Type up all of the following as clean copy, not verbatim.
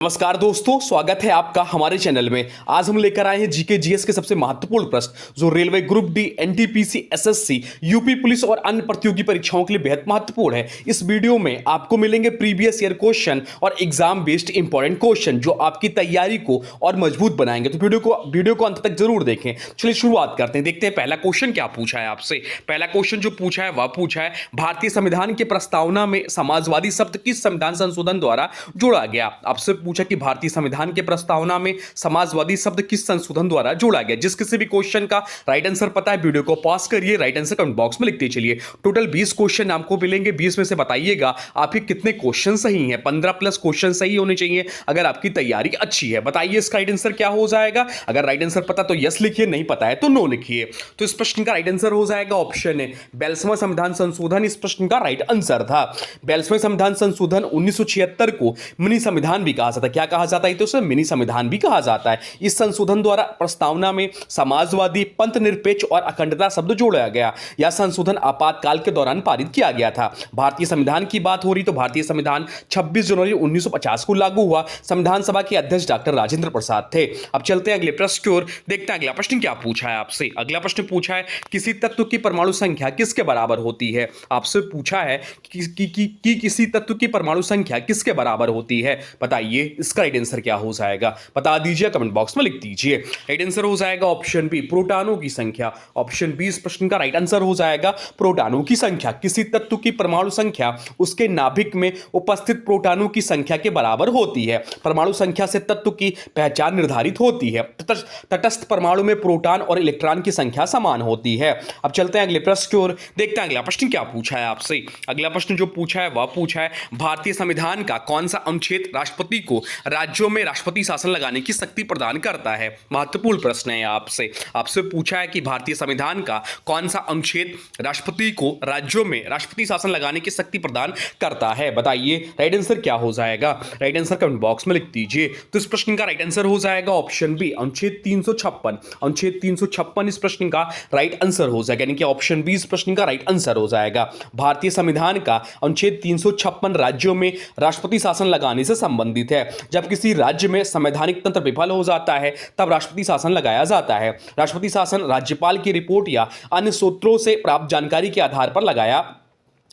नमस्कार दोस्तों, स्वागत है आपका हमारे चैनल में। आज हम लेकर आए हैं जीके जीएस के सबसे महत्वपूर्ण प्रश्न जो railway group D, NTPC, SSC, UP police और अन्य प्रतियोगी परीक्षाओं के लिए बेहद महत्वपूर्ण है। इस वीडियो में आपको मिलेंगे प्रीवियस ईयर क्वेश्चन और एग्जाम बेस्ड इंपॉर्टेंट क्वेश्चन जो आपकी तैयारी को और मजबूत बनाएंगे। तो वीडियो को अंत तक जरूर देखें। चलिए शुरुआत करते हैं, देखते हैं पहला क्वेश्चन क्या पूछा है आपसे। पहला क्वेश्चन जो पूछा है वह पूछा है भारतीय संविधान की प्रस्तावना में समाजवादी शब्द किस संविधान संशोधन द्वारा जोड़ा गया। आपसे पूछा कि भारतीय संविधान के प्रस्तावना में समाजवादी शब्द किस संशोधन द्वारा जोड़ा गया। जिस किसी भी क्वेश्चन का राइट आंसर पता है वीडियो को पॉज करिए, राइट आंसर कमेंट बॉक्स में लिखते चलिए। टोटल 20 क्वेश्चन आपको मिलेंगे, 20 में से बताइएगा आपके कितने क्वेश्चन सही हैं। 15 प्लस क्वेश्चन सही होने चाहिए अगर आपकी तैयारी अच्छी है। बताइए इसका राइट आंसर क्या हो जाएगा। अगर राइट आंसर पता तो यस लिखिए, नहीं पता है तो नो लिखिए। तो इस प्रश्न का राइट आंसर हो जाएगा ऑप्शन है 42वां संविधान संशोधन। इस प्रश्न का राइट आंसर था 42वें संविधान संशोधन 1976 को मिनी संविधान भी कहा जाता है। क्या कहा जाता है तो उसे मिनी संविधान भी कहा जाता है। इस संशोधन द्वारा प्रस्तावना में समाजवादी, पंथ निरपेक्ष और अखंडता शब्द जोड़ा गया। यह संशोधन आपातकाल के दौरान पारित किया गया था। भारतीय संविधान की बात हो रही तो भारतीय संविधान 26 जनवरी 1950 को लागू हुआ। संविधान सभा के अध्यक्ष डॉक्टर राजेंद्र प्रसाद थे। अब चलते हैं अगले प्रश्न की ओर, देखते हैं अगला प्रश्न क्या पूछा है आपसे। अगला प्रश्न पूछा है किसी तत्व की परमाणु संख्या किसके बराबर होती है। आपसे पूछा है कि किसी तत्व की परमाणु संख्या किसके बराबर होती है। बताइए इसका राइट आंसर क्या हो जाएगा, बता दीजिए, कमेंट बॉक्स में लिख दीजिए। राइट आंसर हो जाएगा ऑप्शन बी, प्रोटॉनों की संख्या। ऑप्शन बी इस प्रश्न का राइट आंसर हो जाएगा प्रोटॉनों की संख्या। किसी तत्व की परमाणु संख्या उसके नाभिक में उपस्थित प्रोटॉनों की संख्या के बराबर होती है। परमाणु संख्या से तत्व की पहचान निर्धारित होती है। तटस्थ परमाणु में प्रोटॉन और इलेक्ट्रॉन की संख्या समान होती है। अब चलते हैं अगले प्रश्न की ओर, देखते हैं अगला प्रश्न क्या पूछा है आपसे। अगला प्रश्न जो पूछा है वह पूछा है भारतीय संविधान का कौन सा अनुच्छेद राष्ट्रपति को राज्यों में राष्ट्रपति शासन लगाने की शक्ति प्रदान करता है। महत्वपूर्ण प्रश्न है आपसे पूछा है कि भारतीय संविधान का कौन सा अनुच्छेद राष्ट्रपति को राज्यों में राष्ट्रपति शासन लगाने की शक्ति प्रदान करता है। बताइए राइट आंसर क्या हो जाएगा। राइट आंसर कमेंट बॉक्स में लिख दीजिए। तो इस प्रश्न का राइट आंसर हो जाएगा ऑप्शन बी, अनुच्छेद 356। अनुच्छेद 356 इस प्रश्न का राइट आंसर हो जाएगा, यानी कि ऑप्शन बी इस प्रश्न का राइट आंसर हो जाएगा। भारतीय संविधान का अनुच्छेद 356 राज्यों में राष्ट्रपति शासन लगाने से संबंधित है। जब किसी राज्य में संवैधानिक तंत्र विफल हो जाता है तब राष्ट्रपति शासन लगाया जाता है। राष्ट्रपति शासन राज्यपाल की रिपोर्ट या अन्य सूत्रों से प्राप्त जानकारी के आधार पर लगाया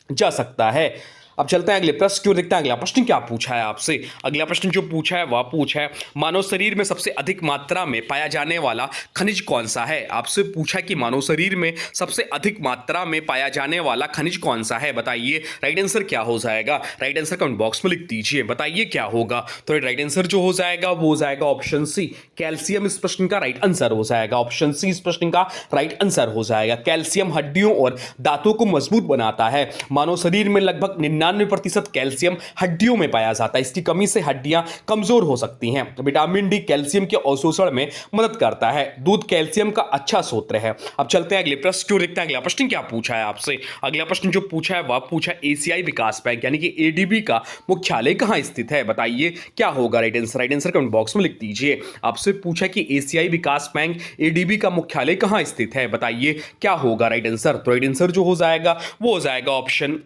जा सकता है। अब चलते हैं अगले प्रश्न की ओर, देखते हैं अगला प्रश्न क्या पूछा है आपसे। अगला प्रश्न जो पूछा है वह पूछा है मानव शरीर में सबसे अधिक मात्रा में पाया जाने वाला खनिज कौन सा है। आपसे पूछा कि मानव शरीर में सबसे अधिक मात्रा में पाया जाने वाला खनिज कौन सा है। बताइए राइट आंसर क्या हो जाएगा। राइट आंसर कमेंट बॉक्स में लिख दीजिए, बताइए क्या होगा। तो राइट आंसर जो हो जाएगा वो हो जाएगा ऑप्शन सी, कैल्शियम इस प्रश्न का राइट आंसर हो जाएगा। ऑप्शन सी इस प्रश्न का राइट आंसर हो जाएगा। कैल्शियम हड्डियों और दांतों को मजबूत बनाता है। मानव शरीर में लगभग 99% कैल्शियम हड्डियों में पाया जाता है। इसकी कमी से हड्डियां कमजोर हो सकती हैं। विटामिन डी कैल्शियम के अवशोषण में मदद करता है। दूध कैल्शियम का अच्छा स्रोत है। अब चलते हैं अगले प्रश्न की ओर, देखते हैं अगला प्रश्न क्या पूछा है आपसे। अगला प्रश्न जो पूछा है वह पूछा है एशियाई विकास बैंक यानी कि एडीबी का मुख्यालय कहां स्थित है। बताइए क्या होगा right answer. Right answer comment box में लिख दीजिए। आपसे पूछा कि एशियाई विकास बैंक एडीबी का मुख्यालय कहां स्थित है। बताइए क्या होगा राइट आंसर। तो राइट आंसर जो हो जाएगा वो हो जाएगा ऑप्शन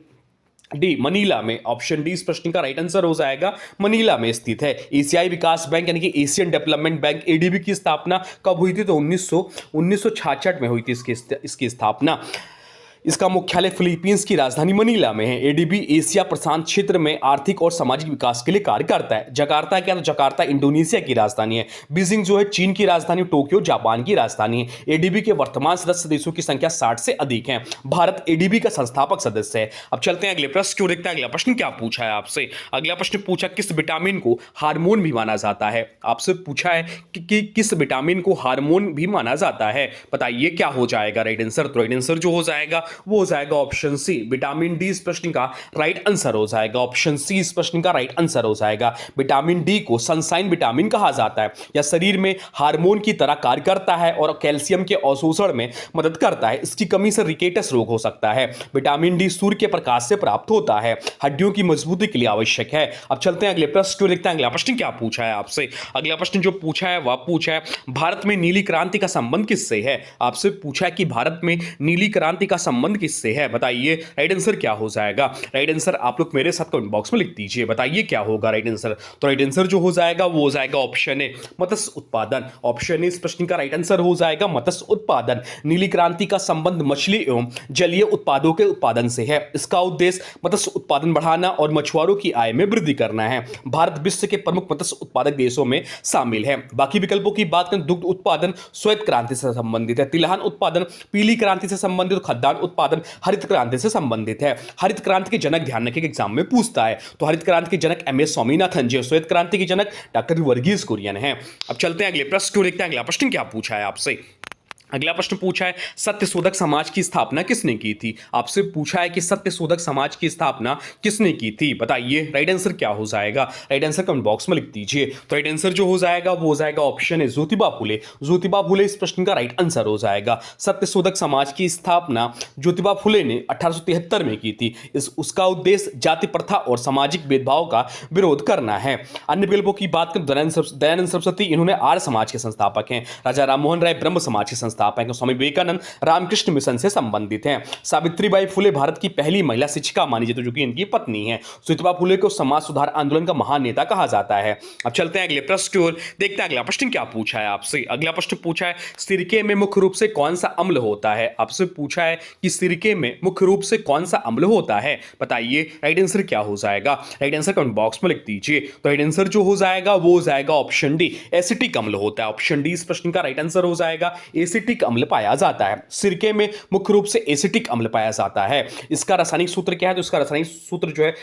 डी, मनीला में। ऑप्शन डी इस प्रश्न का राइट आंसर हो जाएगा, मनीला में स्थित है। एशियाई विकास बैंक यानी कि एशियन डेवलपमेंट बैंक एडीबी की स्थापना कब हुई थी तो 1966 में हुई थी इसकी स्थापना। इसका मुख्यालय फिलीपींस की राजधानी मनीला में है। एडीबी एशिया प्रशांत क्षेत्र में आर्थिक और सामाजिक विकास के लिए कार्य करता है। जकार्ता क्या, तो जकार्ता इंडोनेशिया की राजधानी है। बीजिंग जो है चीन की राजधानी, टोक्यो जापान की राजधानी है। एडीबी के वर्तमान सदस्य देशों की संख्या 60 से अधिक है। भारत एडीबी का संस्थापक सदस्य है। अब चलते हैं अगले प्रश्न की ओर, देखते हैं अगला प्रश्न क्या पूछा है आपसे। अगला प्रश्न पूछा किस विटामिन को हार्मोन भी माना जाता है। आपसे पूछा है कि किस विटामिन को हार्मोन भी माना जाता है। बताइए क्या हो जाएगा राइट आंसर। तो राइट आंसर जो हो जाएगा वो हो जाएगा ऑप्शन सी, विटामिन डी इस प्रश्न का राइट आंसर हो जाएगा। ऑप्शन सी इस प्रश्न का राइट आंसर हो जाएगा। विटामिन डी को सनशाइन विटामिन कहा जाता है। यह शरीर में हार्मोन की तरह कार्य करता है और कैल्शियम के अवशोषण में मदद करता है। इसकी कमी से रिकेटस रोग हो सकता है। विटामिन डी सूर्य के प्रकाश से प्राप्त होता है। हड्डियों की मजबूती के लिए आवश्यक है। अब चलते हैं अगले प्रश्न को, देखते हैं अगला प्रश्न क्या पूछा है आपसे। अगला प्रश्न जो पूछा है वह पूछा है भारत में नीली क्रांति का संबंध किससे है। आपसे पूछा है कि भारत में नीली क्रांति का संबंध संबंध किससे है? बताइए राइट आंसर क्या हो जाएगा? राइट आंसर आप लोग मेरे साथ कमेंट बॉक्स में लिख दीजिए, बताइए क्या होगा राइट आंसर। तो राइट आंसर जो हो जाएगा वो हो जाएगा ऑप्शन ए, मत्स्य उत्पादन। ऑप्शन ए इस प्रश्न का राइट आंसर हो जाएगा, मत्स्य उत्पादन। नीली क्रांति का संबंध मछली एवं जलीय उत्पादों के उत्पादन से है। इसका उद्देश्य मत्स्य उत्पादन बढ़ाना और मछुआरों की आय में वृद्धि करना है। भारत विश्व के प्रमुख मत्स्य उत्पादक देशों में शामिल है। बाकी विकल्पों की बात करें, दुग्ध उत्पादन श्वेत क्रांति से संबंधित है, तिलहन उत्पादन पीली क्रांति से संबंधित, खाद्यान्न उत्पादन हरित क्रांति से संबंधित है। हरित क्रांति के जनक ध्यान रखिए एग्जाम में पूछता है, तो हरित क्रांति के जनक एमएस स्वामीनाथन जी, श्वेत क्रांति के जनक डॉक्टर वर्गीस कुरियन है। अब चलते हैं अगले प्रश्न को देखते हैं। अगला प्रश्न क्या पूछा है आपसे? अगला प्रश्न पूछा है सत्यशोधक समाज की स्थापना किसने की थी? आपसे पूछा है कि सत्यशोधक समाज की स्थापना किसने की थी? बताइए राइट आंसर क्या हो जाएगा? राइट आंसर कमेंट बॉक्स में लिख दीजिए। तो राइट आंसर जो हो जाएगा वो हो जाएगा ऑप्शन है ज्योतिबा फुले। ज्योतिबा फुले इस प्रश्न का राइट आंसर हो जाएगा। सत्यशोधक समाज की स्थापना ज्योतिबा फुले ने 1873 में की थी। उसका उद्देश्य जाति प्रथा और सामाजिक भेदभाव का विरोध करना है। अन्य विकल्पों की बात करें, दयानंद सरस्वती इन्होंने आर्य समाज के संस्थापक हैं। राजा राममोहन राय ब्रह्म समाज के संस्थापक, स्वामी विवेकानंद रामकृष्ण मिशन से संबंधित हैं। सावित्रीबाई फुले भारत की पहली महिला शिक्षिका मानी जाती है, जो कि इनकी पत्नी है। ज्योतिबा फुले को समाज सुधार आंदोलन का महान नेता कहा जाता है। अब चलते हैं अगले प्रश्न की ओर, देखते हैं अगला प्रश्न क्या पूछा है आपसे। अगला प्रश्न पूछा है सिरके में मुख्य रूप से कौन सा अम्ल होता है? आपसे पूछा है कि सिरके में मुख्य रूप से कौन सा अम्ल होता है? बताइए राइट आंसर क्या हो जाएगा? राइट आंसर कमेंट बॉक्स में लिख दीजिए। तो राइट आंसर जो हो जाएगा वो हो जाएगा ऑप्शन डी, एसिटिक अम्ल होता है। ऑप्शन डी इस प्रश्न का राइट आंसर हो जाएगा, एसिटिक अम्ल पाया जाता है। सिरके में मुख्य रूप से एसिटिक अम्ल पाया जाता है। इसका रासायनिक सूत्र क्या है? तो इसका रासायनिक सूत्र जो है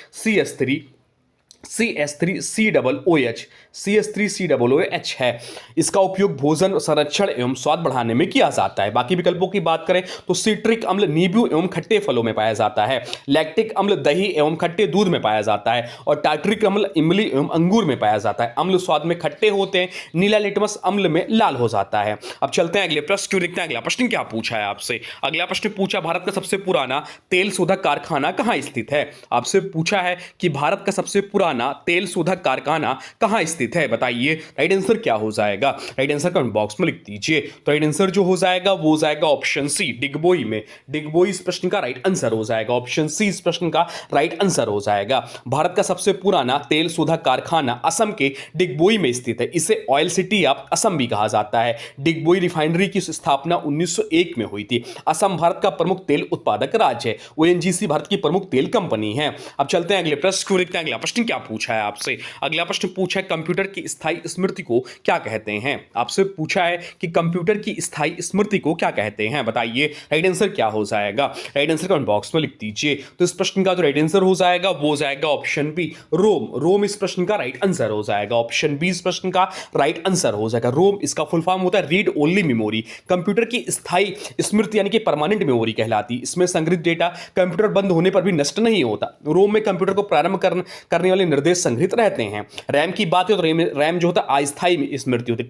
CH3COOH है। इसका उपयोग भोजन संरक्षण एवं स्वाद बढ़ाने में किया जाता है। बाकी विकल्पों की बात करें तो सिट्रिक अम्ल नींबू एवं खट्टे फलों में पाया जाता है, लैक्टिक अम्ल दही एवं खट्टे दूध में पाया जाता है, और टार्ट्रिक अम्ल इमली एवं अंगूर में पाया जाता है। अम्ल स्वाद में खट्टे होते हैं, नीला लिटमस अम्ल में लाल हो जाता है। अब चलते हैं अगले प्रश्न को देखते हैं। अगला प्रश्न क्या पूछा है आपसे? अगला प्रश्न पूछा भारत का सबसे पुराना तेल शोधक कारखाना कहां स्थित है? आपसे पूछा है कि भारत का सबसे पुराना तेल शोधक कारखाना कहां स्थित है? बताइए राइट आंसर क्या हो जाएगा? राइट आंसर कमेंट बॉक्स में लिख दीजिए। तो राइट आंसर जो हो जाएगा वो हो जाएगा ऑप्शन सी, डिगबोई में। डिगबोई इस प्रश्न का राइट आंसर हो जाएगा। ऑप्शन सी इस प्रश्न का राइट आंसर हो जाएगा। भारत का सबसे पुराना तेल शोधक कारखाना असम के डिगबोई में स्थित है। इसे ऑयल सिटी ऑफ असम भी कहा जाता है। डिगबोई रिफाइनरी की स्थापना 1901 में हुई थी। असम भारत का प्रमुख तेल उत्पादक राज्य है। ओएनजीसी भारत की प्रमुख तेल कंपनी है। अब चलते हैं अगले प्रश्न को देखते हैं। अगला प्रश्न क्या पूछा है आपसे? अगला प्रश्न पूछा है कंप्यूटर की स्थायी स्मृति को क्या कहते हैं? आपसे पूछा है कि कंप्यूटर की स्थायी स्मृति को क्या कहते हैं? बताइए राइट आंसर क्या हो जाएगा? राइट आंसर कमेंट बॉक्स में लिख दीजिए। तो इस प्रश्न का जो राइट आंसर हो जाएगा वो हो जाएगा ऑप्शन बी, रोम। रोम इस प्रश्न का राइट आंसर हो जाएगा। ऑप्शन बी इस प्रश्न का राइट आंसर हो जाएगा। रोम इसका फुल फॉर्म होता है रीड ओनली मेमोरी। कंप्यूटर की स्थायी स्मृति यानी कि परमानेंट मेमोरी कहलाती। इसमें संग्रहित डेटा कंप्यूटर बंद होने पर भी नष्ट नहीं होता। रोम में कंप्यूटर को प्रारंभ करने वाले निर्देश संग्रहित रहते हैं। रैम की बात है तो रैम जो होता है अस्थायी स्मृति होती है,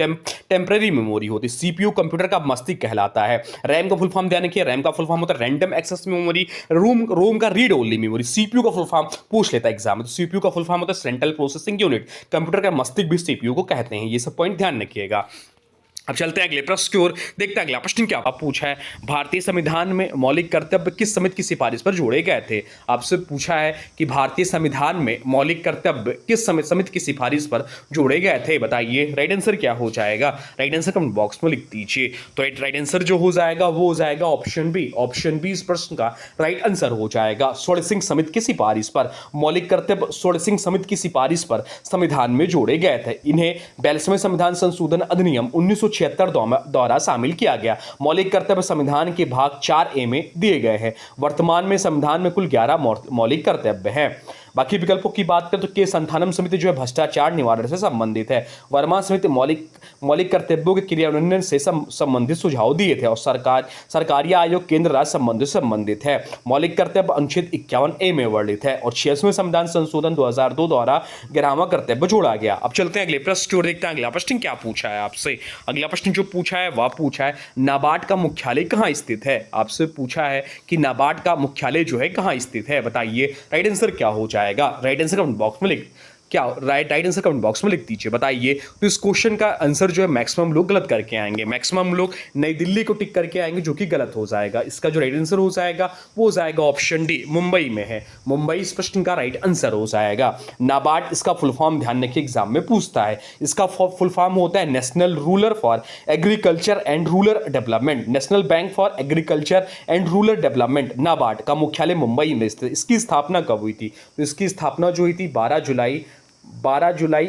टेम्परेरी मेमोरी होती है। सीपीयू कंप्यूटर का मस्तिष्क कहलाता है। रैम का फुल फॉर्म ध्यान रखिए, रैम का फुल फॉर्म होता है रैंडम एक्सेस मेमोरी। रोम का रीड ओनली मेमोरी। सीपीयू का फुल फॉर्म पूछ लेता है एग्जाम में, तो सीपीयू का फुल फॉर्म होता है सेंट्रल प्रोसेसिंग यूनिट। कंप्यूटर का मस्तिष्क भी सीपीयू को कहते हैं। ये सब पॉइंट ध्यान रखिएगा। अब चलते हैं अगले प्रश्न की ओर, देखते हैं अगला प्रश्न क्या पूछा है। भारतीय संविधान में मौलिक कर्तव्य किस समिति की सिफारिश पर जोड़े गए थे? आपसे पूछा है कि भारतीय संविधान में मौलिक कर्तव्य किस समिति की सिफारिश पर जोड़े गए थे? बताइए राइट आंसर क्या हो जाएगा? राइट आंसर कमेंट बॉक्स में लिख दीजिए। तो राइट आंसर जो हो जाएगा वो हो जाएगा ऑप्शन बी। ऑप्शन बी इस प्रश्न का राइट आंसर हो जाएगा। स्वर्ण सिंह समिति की सिफारिश पर मौलिक कर्तव्य स्वर्ण सिंह समिति की सिफारिश पर संविधान में जोड़े गए थे। इन्हें 42वें संविधान संशोधन अधिनियम 1976 द्वारा शामिल किया गया। मौलिक कर्तव्य संविधान के भाग 4A में दिए गए हैं। वर्तमान में संविधान में कुल 11 मौलिक कर्तव्य हैं। बाकी विकल्पों की बात करें तो के संथानम समिति जो है भ्रष्टाचार निवारण से संबंधित है। वर्मा समिति मौलिक कर्तव्यों के क्रियान्वयन से संबंधित सुझाव दिए थे, और सरकारी आयोग केंद्र राज्य संबंधित है। मौलिक कर्तव्य अनुच्छेद 51A में वर्णित है, और 86वें संविधान संशोधन 2002 द्वारा 11वां कर्तव्य जोड़ा गया। अब चलते हैं अगले प्रश्न की ओर, देखते हैं अगला प्रश्न क्या पूछा है आपसे। अगला प्रश्न जो पूछा है वह पूछा है नाबार्ड का मुख्यालय कहाँ स्थित है? आपसे पूछा है कि नाबार्ड का मुख्यालय जो है कहाँ स्थित है? बताइए राइट आंसर क्या हो जाएगा? राइट आंसर कमेंट बॉक्स में क्या राइट आंसर कमेंट बॉक्स में लिख दीजिए, बताइए। तो इस क्वेश्चन का आंसर जो है मैक्सिमम लोग गलत करके आएंगे, मैक्सिमम लोग नई दिल्ली को टिक करके आएंगे, जो कि गलत हो जाएगा। इसका जो राइट आंसर हो जाएगा वो हो जाएगा ऑप्शन डी, मुंबई में है। मुंबई इस प्रश्न का राइट आंसर हो जाएगा। नाबार्ड, इसका फुल फॉर्म ध्यान रखिए एग्जाम में पूछता है। इसका फुल फॉर्म होता है national rural for agriculture and rural development, national bank for agriculture and rural development. NABARD का मुख्यालय मुंबई में स्थित। इसकी स्थापना कब हुई थी? तो इसकी स्थापना जो हुई थी 12 जुलाई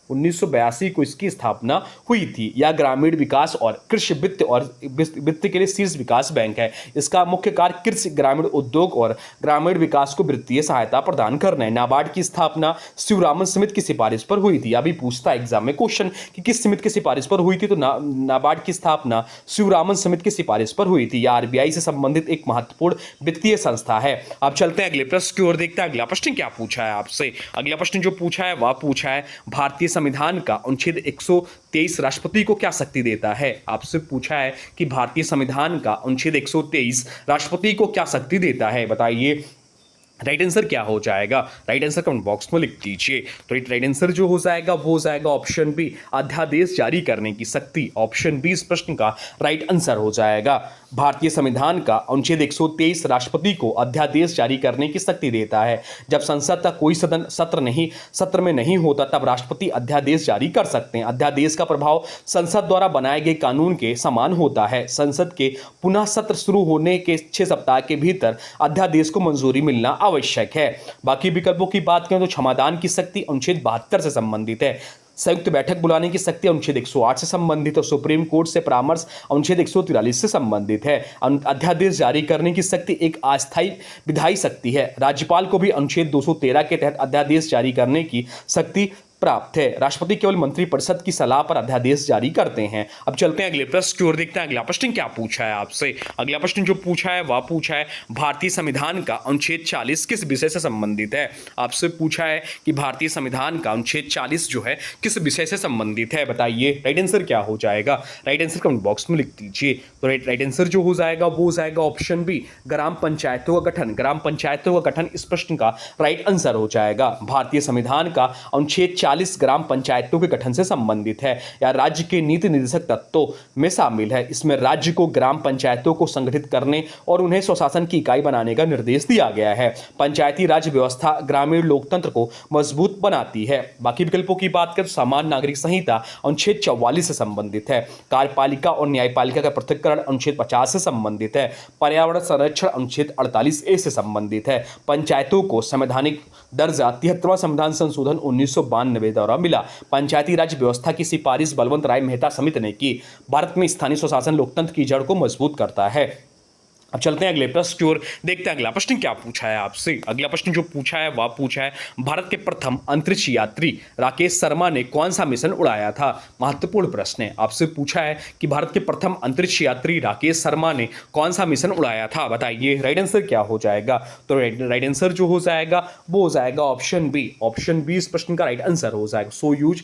1982 को इसकी स्थापना हुई थी। यह ग्रामीण विकास और कृषि वित्त के लिए शीर्ष विकास बैंक है। इसका मुख्य कार्य कृषि, ग्रामीण उद्योग और ग्रामीण विकास को वित्तीय सहायता प्रदान करना है। नाबार्ड की स्थापना शिवरामन स्मिथ की सिफारिश पर हुई थी। अभी पूछता है एग्जाम में क्वेश्चन कि किस स्मिथ की सिफारिश पर हुई थी, तो नाबार्ड की स्थापना शिवरामन स्मिथ की सिफारिश पर हुई थी। यह आरबीआई से संबंधित एक महत्वपूर्ण वित्तीय संस्था है। अब चलते हैं अगले प्रश्न की ओर, देखते हैं अगला प्रश्न क्या पूछा है आपसे। अगला प्रश्न जो पूछा है वह पूछा है भारतीय संविधान का अनुच्छेद 123 राष्ट्रपति को क्या शक्ति देता है? आपसे पूछा है कि भारतीय संविधान का अनुच्छेद 123 राष्ट्रपति को क्या शक्ति देता है, बताइए। राइट आंसर क्या हो जाएगा? राइट आंसर कमेंट बॉक्स में लिख दीजिए। तो राइट आंसर जो हो जाएगा वो हो जाएगा ऑप्शन बी, अध्यादेश जारी करने की शक्ति। ऑप्शन बी इस प्रश्न का राइट आंसर हो जाएगा। भारतीय संविधान का अनुच्छेद 123 राष्ट्रपति को अध्यादेश जारी करने की शक्ति देता है। जब संसद का कोई सत्र में नहीं होता तब राष्ट्रपति अध्यादेश जारी कर सकते हैं। अध्यादेश का प्रभाव संसद द्वारा बनाए गए कानून के समान होता है। संसद के पुनः सत्र शुरू होने के 6 सप्ताह के भीतर अध्यादेश को मंजूरी मिलना आवश्यक है। बाकी विकल्पों की बात करें तो क्षमादान की शक्ति अनुच्छेद 72 से संबंधित है। संयुक्त बैठक बुलाने की शक्ति अनुच्छेद 108 से संबंधित और सुप्रीम कोर्ट से परामर्श अनुच्छेद 143 से संबंधित है। अध्यादेश जारी करने की शक्ति एक अस्थायी विधायी शक्ति है। राज्यपाल को भी अनुच्छेद 213 के तहत अध्यादेश जारी करने की शक्ति प्राप्त है। राष्ट्रपति केवल मंत्रिपरिषद की सलाह पर अध्यादेश जारी करते हैं। अब चलते हैं अगले प्रश्न की ओर, देखते हैं अगला प्रश्न क्या पूछा है आपसे। अगला प्रश्न जो पूछा है वह पूछा है भारतीय संविधान का अनुच्छेद 40 किस विषय से संबंधित है? आपसे पूछा है कि भारतीय संविधान का अनुच्छेद 40 जो है किस विषय से संबंधित है, बताइए। राइट आंसर क्या हो जाएगा? राइट आंसर कमेंट बॉक्स में लिख दीजिए। तो राइट आंसर जो हो जाएगा वो हो जाएगा ऑप्शन बी, ग्राम पंचायतों का गठन। ग्राम पंचायतों का गठन इस प्रश्न का राइट आंसर हो जाएगा। भारतीय संविधान का अनुच्छेद 40 ग्राम पंचायतों के गठन से संबंधित है या राज्य के नीति निर्देशक तत्वों में शामिल है। इसमें राज्य को ग्राम पंचायतों को संगठित करने और उन्हें स्वशासन की इकाई बनाने का निर्देश दिया गया है। पंचायती राज व्यवस्था ग्रामीण लोकतंत्र को मजबूत बनाती है। बाकी विकल्पों की बात करें तो सामान्य नागरिक संहिता अनुच्छेद 44 से संबंधित है। कार्यपालिका और न्यायपालिका का पृथक्करण अनुच्छेद 50 से संबंधित है। पर्यावरण संरक्षण अनुच्छेद 48A से संबंधित है। पंचायतों को संवैधानिक दर्जा 73वां संविधान संशोधन 1992 द्वारा मिला। पंचायती राज व्यवस्था की सिफारिश बलवंत राय मेहता समिति ने की। भारत में स्थानीय स्वशासन लोकतंत्र की जड़ को मजबूत करता है। अब चलते हैं अगले प्रश्न की ओर, देखते हैं अगला प्रश्न क्या पूछा है आपसे। अगला प्रश्न जो पूछा है वह पूछा है भारत के प्रथम अंतरिक्ष यात्री राकेश शर्मा ने कौन सा मिशन उड़ाया था? महत्वपूर्ण प्रश्न है। आपसे पूछा है कि भारत के प्रथम अंतरिक्ष यात्री राकेश शर्मा ने कौन सा मिशन उड़ाया था, बताइए। राइट आंसर क्या हो जाएगा? तो राइट आंसर जो हो जाएगा वो हो जाएगा ऑप्शन बी। ऑप्शन बी इस प्रश्न का राइट आंसर हो जाएगा सोयूज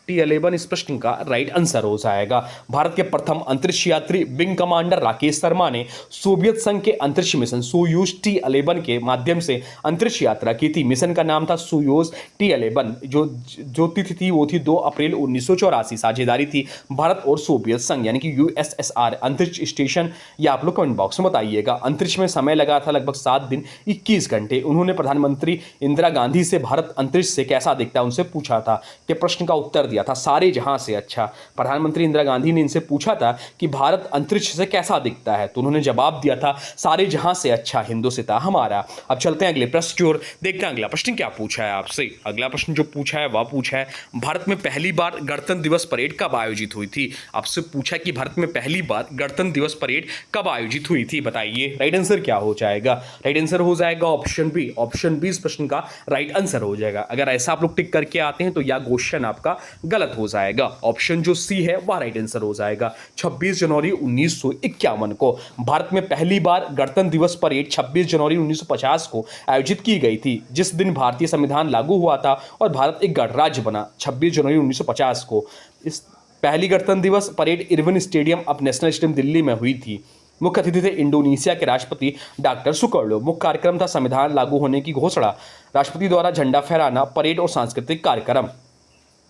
T11 इस प्रश्न का राइट आंसर हो जाएगा। भारत के प्रथम अंतरिक्ष यात्री विंग कमांडर राकेश शर्मा ने सोवियत संघ के अंतरिक्ष मिशन सोयूज T11 के माध्यम से अंतरिक्ष यात्रा की थी। मिशन का नाम था सोयूज T11। जो तिथि थी वो थी 2 अप्रैल 1984। साझेदारी थी भारत और सोवियत संघ यानी कि USSR। अंतरिक्ष स्टेशन या आप लोग कमेंट बॉक्स में बताइएगा। अंतरिक्ष में समय लगा था लगभग 7 दिन 21 घंटे। उन्होंने प्रधानमंत्री इंदिरा गांधी से भारत अंतरिक्ष से कैसा दिखता है उनसे पूछा था कि प्रश्न का उत्तर दिया था सारे जहां से अच्छा। प्रधानमंत्री इंदिरा गांधी ने इनसे पूछा था कि भारत अंतरिक्ष से कैसा दिखता है, तो उन्होंने जवाब दिया था सारे जहां से अच्छा हिंदुस्तान हमारा। अब चलते हैं अगले प्रश्न की ओर, देखते हैं अगला प्रश्न क्या पूछा है आपसे। अगला प्रश्न जो पूछा है वह पूछा है भारत में पहली बार गणतंत्र दिवस परेड कब आयोजित हुई थी? आपसे पूछा कि भारत में पहली बार गणतंत्र दिवस परेड कब आयोजित हुई थी, बताइए। राइट आंसर क्या हो जाएगा? राइट आंसर हो जाएगा ऑप्शन बी। ऑप्शन बी इस प्रश्न का राइट आंसर हो जाएगा। अगर ऐसा आप लोग टिक करके आते हैं तो यह क्वेश्चन आपका गलत हो जाएगा। ऑप्शन जो सी है वह राइट आंसर हो जाएगा। 26 जनवरी 1951 को भारत में पहली बार गणतंत्र दिवस परेड 26 जनवरी 1950 को आयोजित की गई थी, जिस दिन भारतीय संविधान लागू हुआ था और भारत एक गणराज्य बना। 26 जनवरी 1950 को इस पहली गणतंत्र दिवस परेड इरविन स्टेडियम अब नेशनल स्टेडियम दिल्ली में हुई थी। मुख्य अतिथि थे इंडोनेशिया के राष्ट्रपति डॉक्टर सुकर्लो। मुख्य कार्यक्रम था संविधान लागू होने की घोषणा, राष्ट्रपति द्वारा झंडा फहराना, परेड और सांस्कृतिक कार्यक्रम।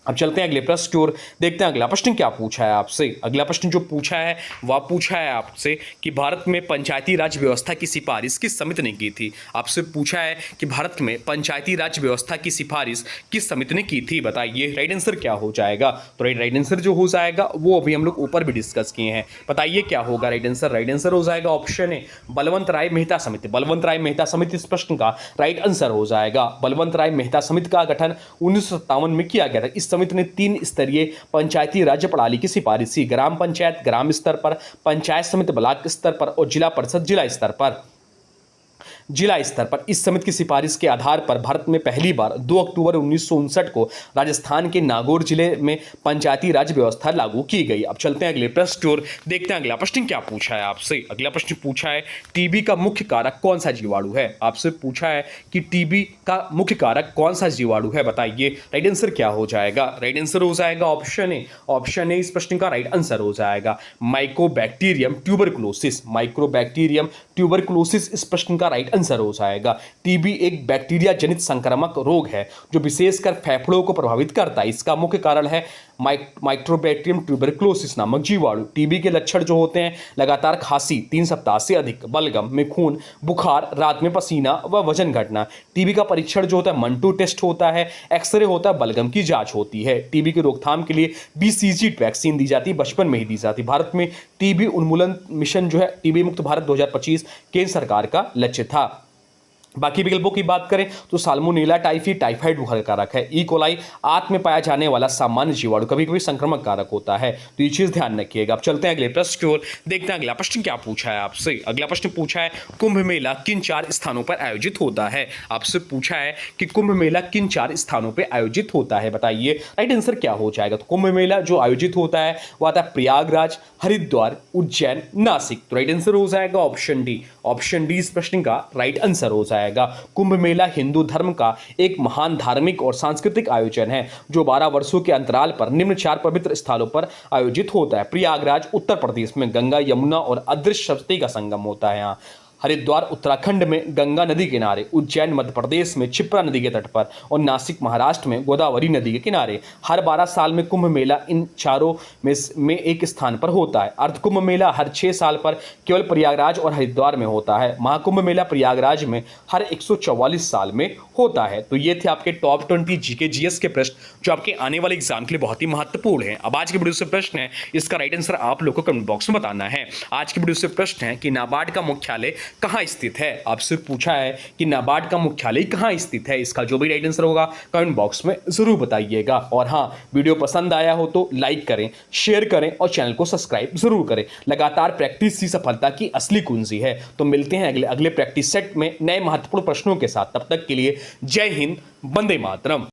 अब चलते हैं अगले प्रश्न की ओर, देखते हैं अगला प्रश्न क्या पूछा है आपसे। अगला प्रश्न जो पूछा है वह पूछा है आपसे कि भारत में पंचायती राज व्यवस्था की सिफारिश किस समिति ने की थी। आपसे पूछा है कि भारत में पंचायती राज व्यवस्था की सिफारिश किस समिति ने की थी, बताइए राइट आंसर क्या हो जाएगा। तो राइट आंसर जो हो जाएगा वो अभी हम लोग ऊपर भी डिस्कस किए हैं, बताइए क्या होगा राइट आंसर। राइट आंसर हो जाएगा ऑप्शन ए, बलवंत राय मेहता समिति। बलवंत राय मेहता समिति इस प्रश्न का राइट आंसर हो जाएगा। बलवंत राय मेहता समिति का गठन 1957 में किया गया था। इस समिति ने 3 स्तरीय पंचायती राज्य प्रणाली की सिफारिश की, ग्राम पंचायत ग्राम स्तर पर, पंचायत समिति ब्लॉक स्तर पर और जिला परिषद जिला स्तर पर। जिला स्तर पर इस समिति की सिफारिश के आधार पर भारत में पहली बार 2 अक्टूबर 1959 को राजस्थान के नागौर जिले में पंचायती राज व्यवस्था लागू की गई। अब चलते हैं अगले प्रश्न की ओर, देखते हैं अगला प्रश्न क्या पूछा है आपसे। अगला प्रश्न पूछा है टीबी का मुख्य कारक कौन सा जीवाणु है। आपसे पूछा है कि टीबी का मुख्य कारक कौन सा जीवाणु है, बताइए राइट आंसर क्या हो जाएगा। राइट आंसर हो जाएगा ऑप्शन ए। ऑप्शन ए इस प्रश्न का राइट आंसर हो जाएगा माइकोबैक्टीरियम ट्यूबरकुलोसिस। माइक्रोबैक्टीरियम ट्यूबरकुलोसिस इस प्रश्न का राइट आंसर हो जाएगा। टीबी एक बैक्टीरिया जनित संक्रामक रोग है जो विशेषकर फेफड़ों को प्रभावित करता है। इसका मुख्य कारण है माइक्रोबैक्टीरियम ट्यूबरकुलोसिस नामक जीवाणु। टीबी के लक्षण जो होते हैं लगातार खांसी 3 सप्ताह से अधिक, बलगम में खून, बुखार, रात में पसीना व वजन घटना। टीबी का परीक्षण जो होता है मंटू टेस्ट होता है, एक्सरे होता है, बलगम की जांच होती है। टीबी की रोकथाम के लिए BCG वैक्सीन दी जाती है, बचपन में ही दी जाती है। भारत में टीबी उन्मूलन मिशन जो है टीबी मुक्त भारत 2025 केंद्र सरकार का लक्ष्य था। बाकी विकल्पों की बात करें तो साल्मोनेला टाइफी टाइफाइड बुखार कारक है। ई कोलाई आंत में पाया जाने वाला सामान्य जीवाणु कभी कभी संक्रमक कारक होता है, तो ये चीज ध्यान रखिएगा। अब चलते हैं अगले प्रश्न की ओर, देखते हैं अगला प्रश्न क्या पूछा है आपसे। अगला प्रश्न पूछा है कुंभ मेला किन 4 स्थानों पर आयोजित होता है। आपसे पूछा है कि कुंभ मेला किन 4 स्थानों पर आयोजित होता है, बताइए राइट आंसर क्या हो जाएगा। तो कुंभ मेला जो आयोजित होता है वह आता है प्रयागराज, हरिद्वार, उज्जैन, नासिक। तो राइट आंसर हो जाएगा ऑप्शन डी। ऑप्शन डी इस प्रश्न का राइट आंसर हो जाएगा। कुंभ मेला हिंदू धर्म का एक महान धार्मिक और सांस्कृतिक आयोजन है जो 12 वर्षों के अंतराल पर निम्न 4 पवित्र स्थलों पर आयोजित होता है। प्रयागराज उत्तर प्रदेश में गंगा यमुना और अदृश्य सरस्वती का संगम होता है यहाँ। हरिद्वार उत्तराखंड में गंगा नदी के किनारे, उज्जैन मध्य प्रदेश में क्षिप्रा नदी के तट पर और नासिक महाराष्ट्र में गोदावरी नदी के किनारे। हर 12 साल में कुंभ मेला इन चारों में एक स्थान पर होता है। अर्ध कुंभ मेला हर 6 साल पर केवल प्रयागराज और हरिद्वार में होता है। महाकुंभ मेला प्रयागराज में हर 144 साल में होता है। तो ये थे आपके टॉप 20 जीके जीएस के प्रश्न जो आपके आने वाले एग्जाम के लिए बहुत ही महत्वपूर्ण है। अब आज की वीडियो से प्रश्न है, इसका राइट आंसर आप लोगों को कमेंट बॉक्स में बताना है। आज की वीडियो से प्रश्न है कि नाबार्ड का मुख्यालय कहाँ स्थित है। आपसे पूछा है कि नाबार्ड का मुख्यालय कहाँ स्थित है। इसका जो भी राइट आंसर होगा कमेंट बॉक्स में जरूर बताइएगा। और हाँ, वीडियो पसंद आया हो तो लाइक करें, शेयर करें और चैनल को सब्सक्राइब जरूर करें। लगातार प्रैक्टिस ही सफलता की असली कुंजी है। तो मिलते हैं अगले प्रैक्टिस सेट में नए महत्वपूर्ण प्रश्नों के साथ। तब तक के लिए जय हिंद, वंदे मातरम।